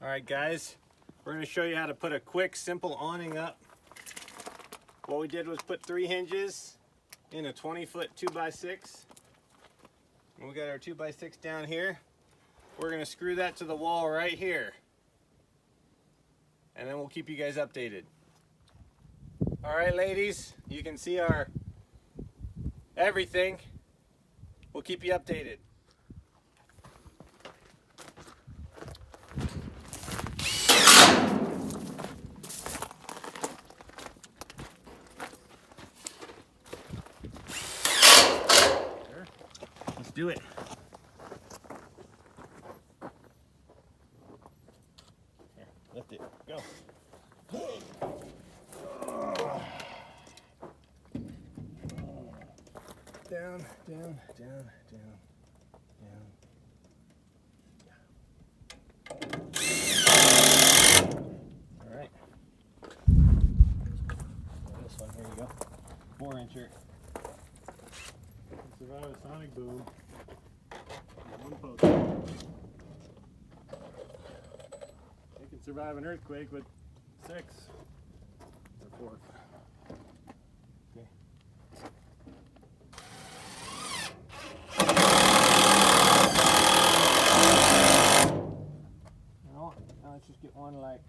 Alright guys, we're going to show you how to put a quick, simple awning up. What we did was put 3 hinges in a 20-foot 2x6. And we got our 2x6 down here. We're going to screw that to the wall right here. And then we'll keep you guys updated. Alright ladies, you can see our everything. We'll keep you updated. Let's do it. Here, lift it. Go. Down, down, down, down, down. All right. This one, here you go. 4-incher. Survive a sonic boom. One post. They can survive an earthquake with 6 or 4. Okay. Now let's just get one like